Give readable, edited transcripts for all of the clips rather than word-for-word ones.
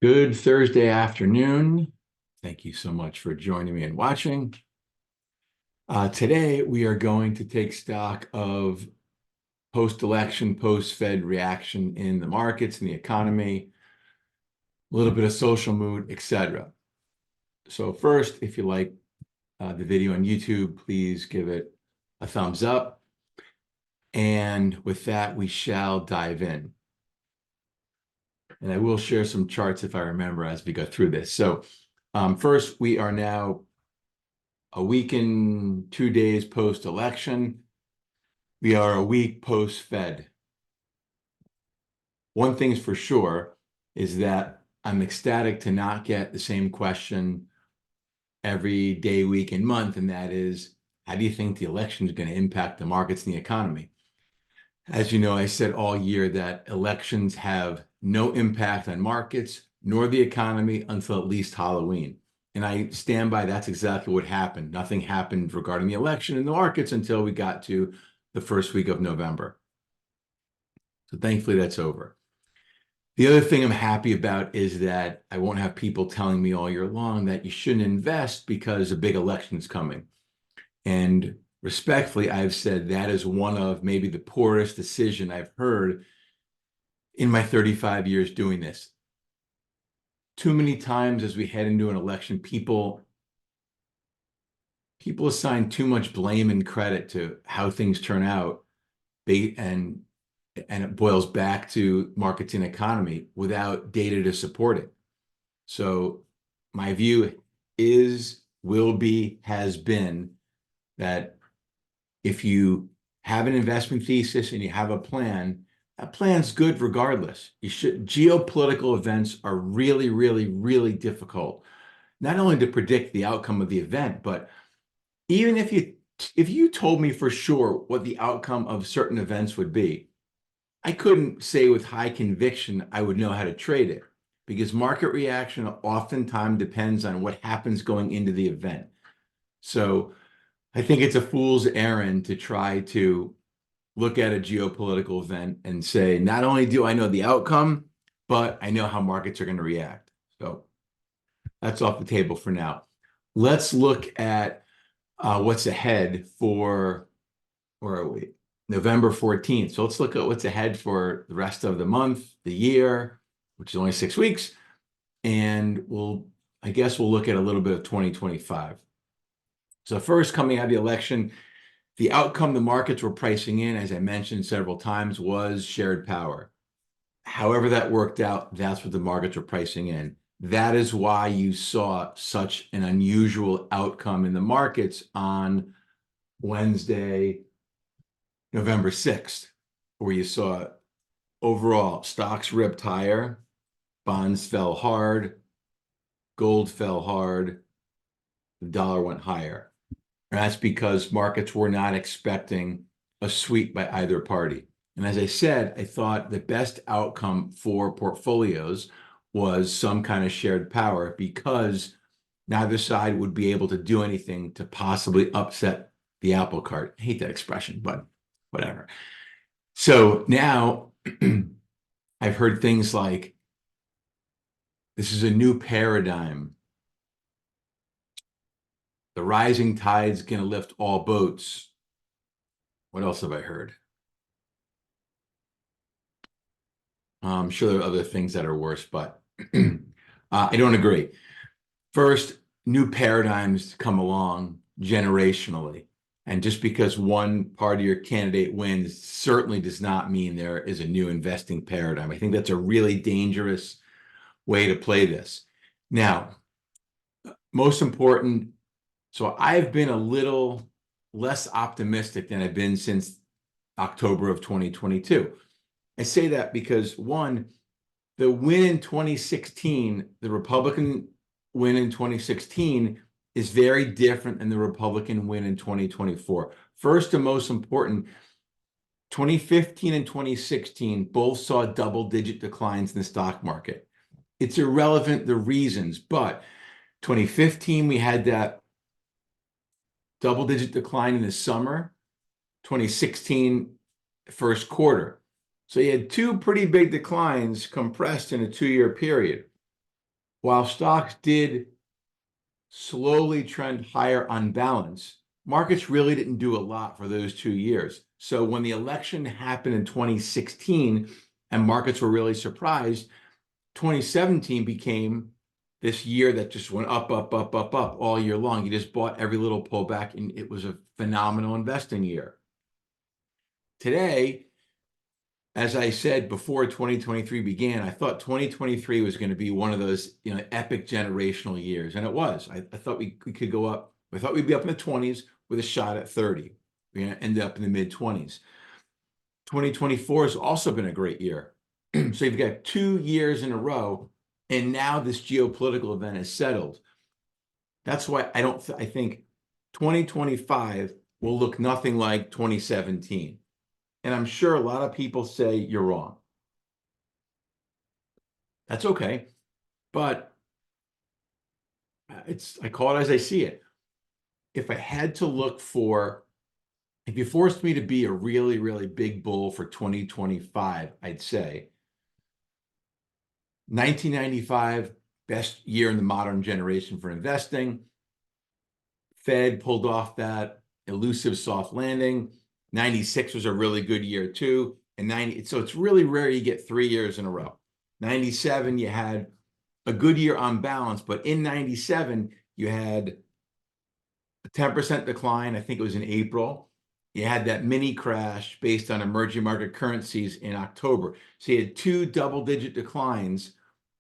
Good Thursday afternoon. Thank you so much for joining me and watching. Today, we are going to take stock of post-election, post-Fed reaction in the markets and the economy, a little bit of social mood, etc. So first, if you like the video on YouTube, please give it a thumbs up. And with that, we shall dive in. And I will share some charts if I remember as we go through this. So first, we are now a week and 2 days post-election. We are a week post-Fed. One thing's for sure is that I'm ecstatic to not get the same question every day, week, and month, and that is, how do you think the election is going to impact the markets and the economy? As you know, I said all year that elections have no impact on markets nor the economy until at least Halloween. And I stand by that's exactly what happened. Nothing happened regarding the election in the markets until we got to the first week of November. So thankfully that's over. The other thing I'm happy about is that I won't have people telling me all year long that you shouldn't invest because a big election is coming. And respectfully, I've said that is one of maybe the poorest decision I've heard in my 35 years doing this. Too many times as we head into an election, people assign too much blame and credit to how things turn out, and it boils back to markets and economy without data to support it. So my view is, will be, has been that if you have an investment thesis and you have a plan, that plan's good regardless. Geopolitical events are really, really, really difficult, not only to predict the outcome of the event, but even if you told me for sure what the outcome of certain events would be, I couldn't say with high conviction I would know how to trade it, because market reaction oftentimes depends on what happens going into the event. So I think it's a fool's errand to try to look at a geopolitical event and say, not only do I know the outcome, but I know how markets are going to react. So that's off the table for now. Let's look at what's ahead for, where are we? November 14th. So let's look at what's ahead for the rest of the month, the year, which is only 6 weeks. And I guess we'll look at a little bit of 2025. So first, coming out of the election, the outcome the markets were pricing in, as I mentioned several times, was shared power. However that worked out, that's what the markets were pricing in. That is why you saw such an unusual outcome in the markets on Wednesday, November 6th, where you saw overall stocks ripped higher, bonds fell hard, gold fell hard, the dollar went higher. And that's because markets were not expecting a sweep by either party. And as I said, I thought the best outcome for portfolios was some kind of shared power, because neither side would be able to do anything to possibly upset the apple cart. I hate that expression, but whatever. So now I've heard things like, this is a new paradigm. The rising tide's going to lift all boats. What else have I heard? I'm sure there are other things that are worse, but I don't agree. First, new paradigms come along generationally. And just because one party or candidate wins certainly does not mean there is a new investing paradigm. I think that's a really dangerous way to play this. Now, most important, so I've been a little less optimistic than I've been since October of 2022. I say that because, one, the win in 2016, the Republican win in 2016 is very different than the Republican win in 2024. First and most important, 2015 and 2016 both saw double-digit declines in the stock market. It's irrelevant, the reasons, but 2015, we had that double-digit decline in the summer, 2016, first quarter. So you had two pretty big declines compressed in a 2-year period. while stocks did slowly trend higher on balance, markets really didn't do a lot for those 2 years. So when the election happened in 2016 and markets were really surprised, 2017 became this year that just went up, up, up, up, up all year long. You just bought every little pullback, and it was a phenomenal investing year. Today, as I said before 2023 began, I thought 2023 was going to be one of those, epic generational years, and it was. I thought we could go up. I thought we'd be up in the 20s with a shot at 30. We're going to end up in the mid 20s. 2024 has also been a great year. So you've got 2 years in a row, and now this geopolitical event is settled. That's why I think 2025 will look nothing like 2017. And I'm sure a lot of people say you're wrong. That's okay. But I call it as I see it. If I had to look for, if you forced me to be a really, really big bull for 2025, I'd say 1995, best year in the modern generation for investing. Fed pulled off that elusive soft landing. 96 was a really good year too. And so it's really rare you get 3 years in a row. 97, you had a good year on balance, but in 97, you had a 10% decline. I think it was in April. You had that mini crash based on emerging market currencies in October. So you had 2 double-digit declines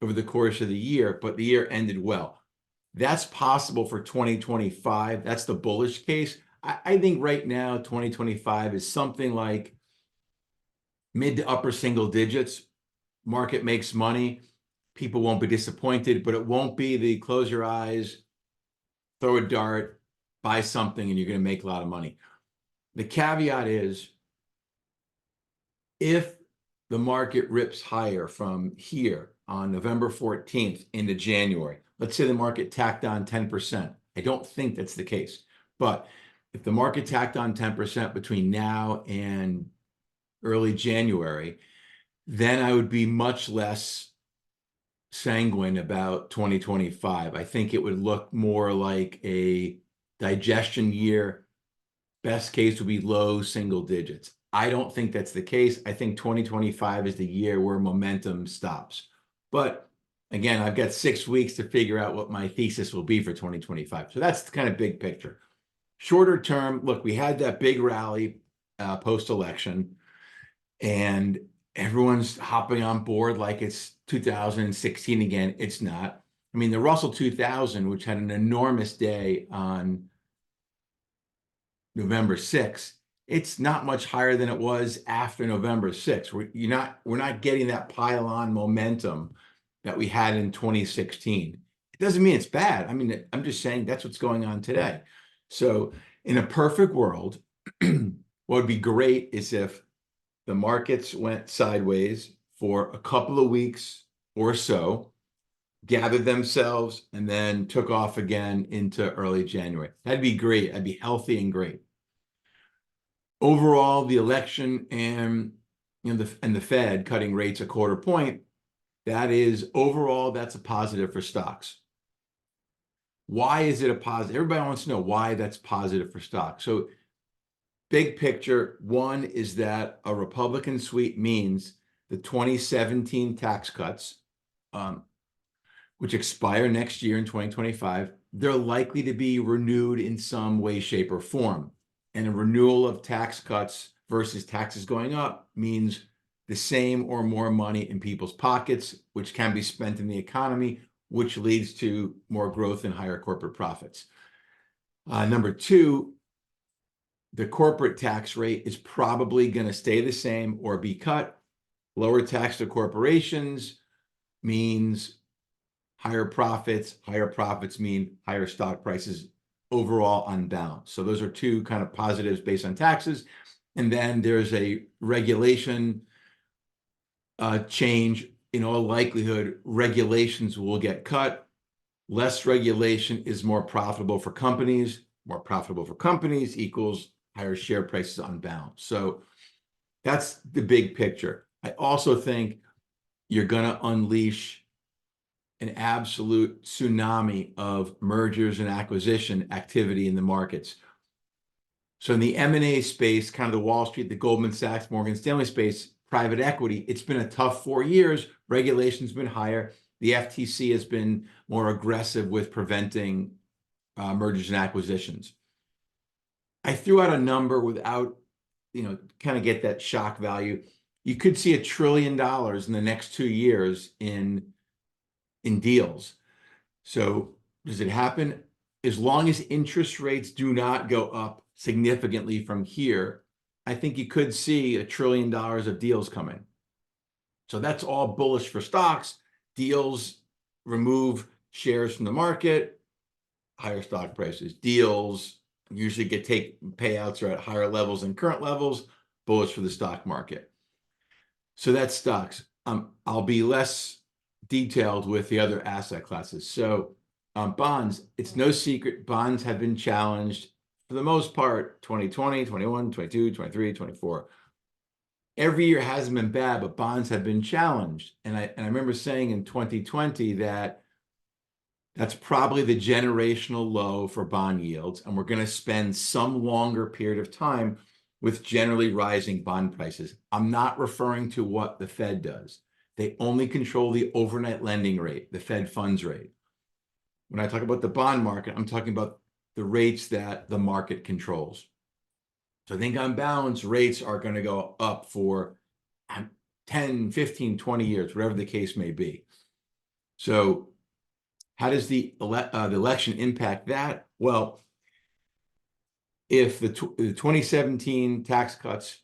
over the course of the year, but the year ended well. That's possible for 2025. That's the bullish case. I think right now, 2025 is something like mid to upper single digits. Market makes money. People won't be disappointed, but it won't be the close your eyes, throw a dart, buy something, and you're going to make a lot of money. The caveat is if the market rips higher from here on November 14th into January, let's say the market tacked on 10%. I don't think that's the case. But if the market tacked on 10% between now and early January, then I would be much less sanguine about 2025. I think it would look more like a digestion year. Best case would be low single digits. I don't think that's the case. I think 2025 is the year where momentum stops. But again, I've got 6 weeks to figure out what my thesis will be for 2025. So that's the kind of big picture. Shorter term, look, we had that big rally post-election, and everyone's hopping on board like it's 2016 again. It's not. I mean, the Russell 2000, which had an enormous day on November 6th, it's not much higher than it was after November 6th. We're not getting that pile-on momentum that we had in 2016. It doesn't mean it's bad. I mean, I'm just saying that's what's going on today. So in a perfect world, what would be great is if the markets went sideways for a couple of weeks or so, gathered themselves, and then took off again into early January. That'd be great. That'd be healthy and great. Overall, the election and the Fed cutting rates a quarter point, that's a positive for stocks. Why is it a positive? Everybody wants to know why that's positive for stocks. So big picture, one is that a Republican sweep means the 2017 tax cuts, which expire next year in 2025, they're likely to be renewed in some way, shape, or form. And a renewal of tax cuts versus taxes going up means the same or more money in people's pockets, which can be spent in the economy, which leads to more growth and higher corporate profits. Number two, the corporate tax rate is probably going to stay the same or be cut. Lower tax to corporations means higher profits. Higher profits mean higher stock prices overall on balance. So those are two kind of positives based on taxes. And then there's a regulation change. In all likelihood, regulations will get cut. Less regulation is more profitable for companies. More profitable for companies equals higher share prices on balance. So that's the big picture. I also think you're going to unleash an absolute tsunami of mergers and acquisition activity in the markets. So in the M&A space, kind of the Wall Street, the Goldman Sachs, Morgan Stanley space, private equity, it's been a tough 4 years. Regulation's been higher. The FTC has been more aggressive with preventing mergers and acquisitions. I threw out a number without, kind of get that shock value. You could see $1 trillion in the next 2 years in deals. So does it happen? As long as interest rates do not go up significantly from here, I think you could see $1 trillion of deals coming. So that's all bullish for stocks. Deals remove shares from the market, higher stock prices. Deals usually payouts are at higher levels than current levels, bullish for the stock market. So that's stocks. I'll be less detailed with the other asset classes. So bonds, it's no secret, bonds have been challenged for the most part, 2020, 21, 22, 23, 24. Every year hasn't been bad, but bonds have been challenged. And I remember saying in 2020 that that's probably the generational low for bond yields, and we're going to spend some longer period of time with generally rising bond prices. I'm not referring to what the Fed does. They only control the overnight lending rate, the Fed funds rate. When I talk about the bond market, I'm talking about the rates that the market controls. So I think on balance, rates are going to go up for 10, 15, 20 years, whatever the case may be. So how does the election impact that? Well, if the 2017 tax cuts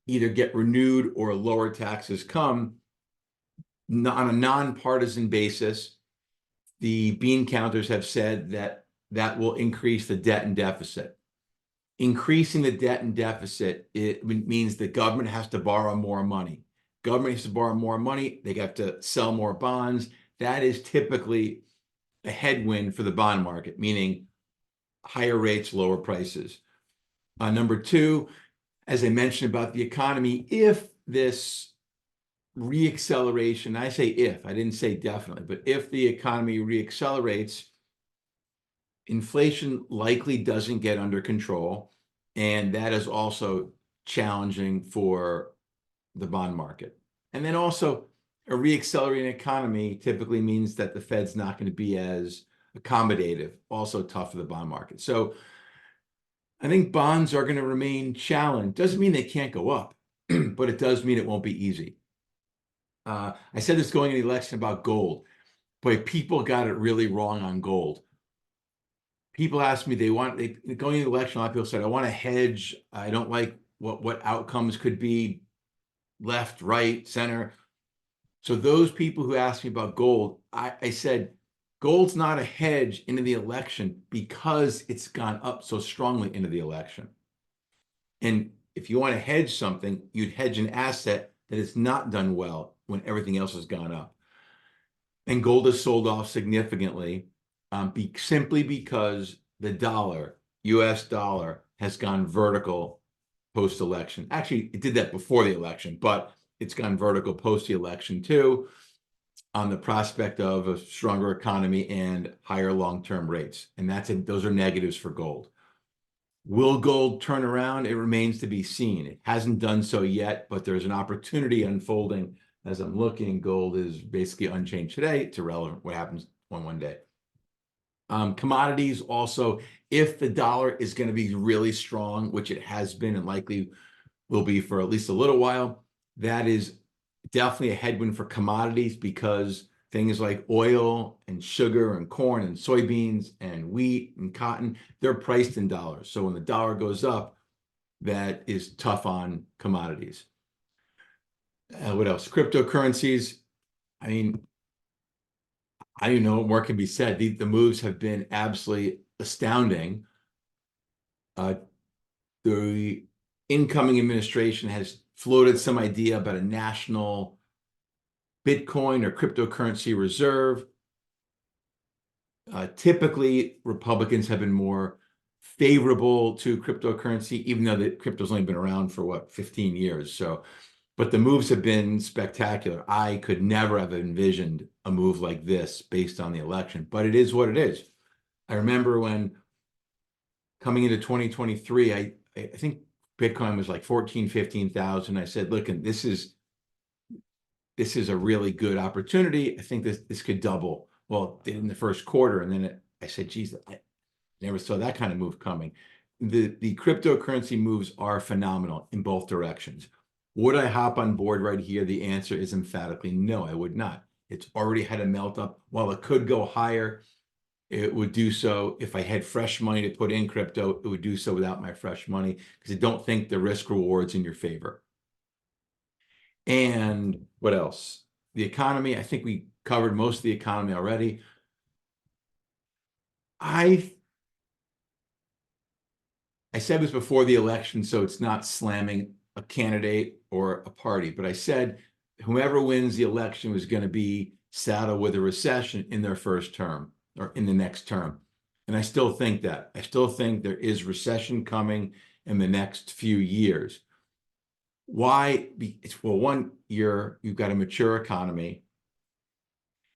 either get renewed or lower taxes come, on a nonpartisan basis, the bean counters have said that that will increase the debt and deficit. Increasing the debt and deficit, it means the government has to borrow more money. Government has to borrow more money. They have to sell more bonds. That is typically a headwind for the bond market, meaning higher rates, lower prices. Number two, as I mentioned about the economy, if this reacceleration, I say if, I didn't say definitely, but if the economy reaccelerates, inflation likely doesn't get under control, and that is also challenging for the bond market. And then also, a reaccelerating economy typically means that the Fed's not going to be as accommodative, also tough for the bond market. So I think bonds are going to remain challenged. Doesn't mean they can't go up, but it does mean it won't be easy. I said this going into the election about gold. Boy, people got it really wrong on gold. People ask me, going into the election, a lot of people said, I want to hedge. I don't like what outcomes could be left, right, center. So those people who asked me about gold, I said, gold's not a hedge into the election because it's gone up so strongly into the election. And if you want to hedge something, you'd hedge an asset that has not done well when everything else has gone up. And gold has sold off significantly simply because the dollar, US dollar, has gone vertical post-election. Actually, it did that before the election, but it's gone vertical post the election too, on the prospect of a stronger economy and higher long-term rates. And those are negatives for gold. Will gold turn around? It remains to be seen. It hasn't done so yet, but there's an opportunity unfolding. As I'm looking, gold is basically unchanged today. It's irrelevant what happens on one day. Commodities also, if the dollar is going to be really strong, which it has been and likely will be for at least a little while, that is definitely a headwind for commodities because things like oil and sugar and corn and soybeans and wheat and cotton, they're priced in dollars. So when the dollar goes up, that is tough on commodities. What else? Cryptocurrencies. I mean, I don't even know what more can be said. The moves have been absolutely astounding. The incoming administration has floated some idea about a national Bitcoin or cryptocurrency reserve. Typically, Republicans have been more favorable to cryptocurrency, even though crypto's only been around for 15 years. So, but the moves have been spectacular. I could never have envisioned a move like this based on the election, but it is what it is. I remember when coming into 2023, I think Bitcoin was like 14, 15,000. I said, look, and this is a really good opportunity. I think this could double. Well, it did in the first quarter, and then I said, geez, I never saw that kind of move coming. The cryptocurrency moves are phenomenal in both directions. Would I hop on board right here? The answer is emphatically no, I would not. It's already had a melt up. While it could go higher, it would do so if I had fresh money to put in crypto. It would do so without my fresh money because I don't think the risk reward's in your favor. And what else? The economy. I think we covered most of the economy already. I said this before the election, so it's not slamming a candidate or a party, but I said whoever wins the election was going to be saddled with a recession in their first term or in the next term. And I still think that. I still think there is recession coming in the next few years. Why? Well, one year you've got a mature economy,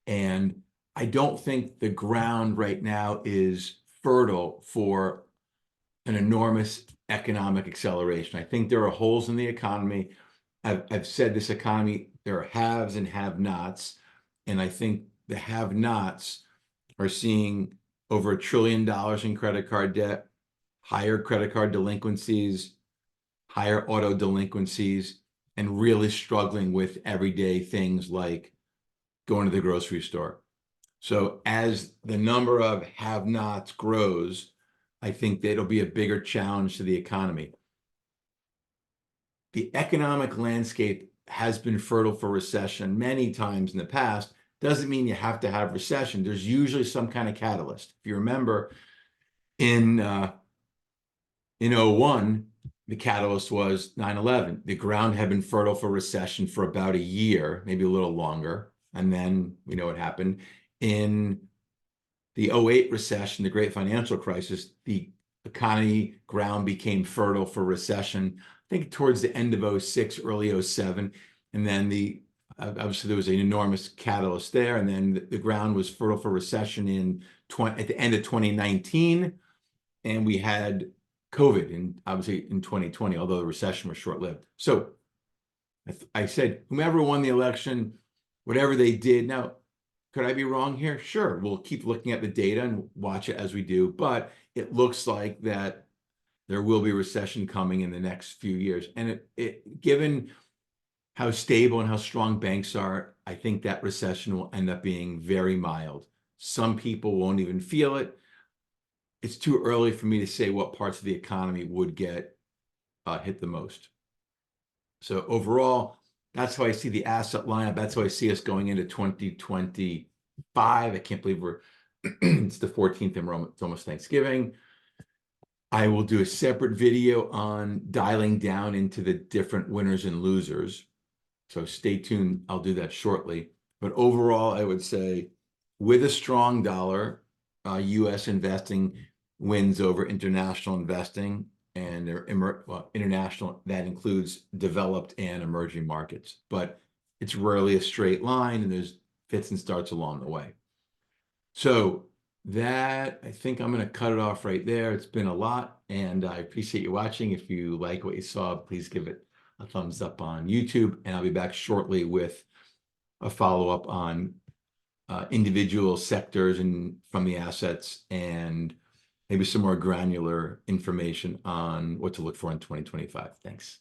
and I don't think the ground right now is fertile for an enormous economic acceleration. I think there are holes in the economy. I've said this economy, there are haves and have-nots, and I think the have-nots are seeing over $1 trillion in credit card debt, higher credit card delinquencies, higher auto delinquencies, and really struggling with everyday things like going to the grocery store. So as the number of have-nots grows, I think that it'll be a bigger challenge to the economy. The economic landscape has been fertile for recession many times in the past. Doesn't mean you have to have recession. There's usually some kind of catalyst. If you remember, in 01, the catalyst was 9/11. The ground had been fertile for recession for about a year, maybe a little longer. And then we know what happened. In the 08 recession, the great financial crisis, the economy ground became fertile for recession, I think towards the end of 06, early 07. And then obviously there was an enormous catalyst there. And then the ground was fertile for recession at the end of 2019. And we had COVID obviously in 2020, although the recession was short-lived. So I said, whomever won the election, whatever they did. Now, could I be wrong here? Sure. We'll keep looking at the data and watch it as we do, but it looks like that there will be recession coming in the next few years. And given how stable and how strong banks are, I think that recession will end up being very mild. Some people won't even feel it. It's too early for me to say what parts of the economy would get hit the most. So overall, that's how I see the asset lineup. That's how I see us going into 2025. I can't believe it's the 14th and it's almost Thanksgiving. I will do a separate video on dialing down into the different winners and losers. So stay tuned. I'll do that shortly. But overall, I would say with a strong dollar, U.S. investing wins over international investing, and international, that includes developed and emerging markets. But it's rarely a straight line, and there's fits and starts along the way. So that, I think I'm going to cut it off right there. It's been a lot, and I appreciate you watching. If you like what you saw, please give it a thumbs up on YouTube, and I'll be back shortly with a follow-up on individual sectors and from the assets, and maybe some more granular information on what to look for in 2025. Thanks.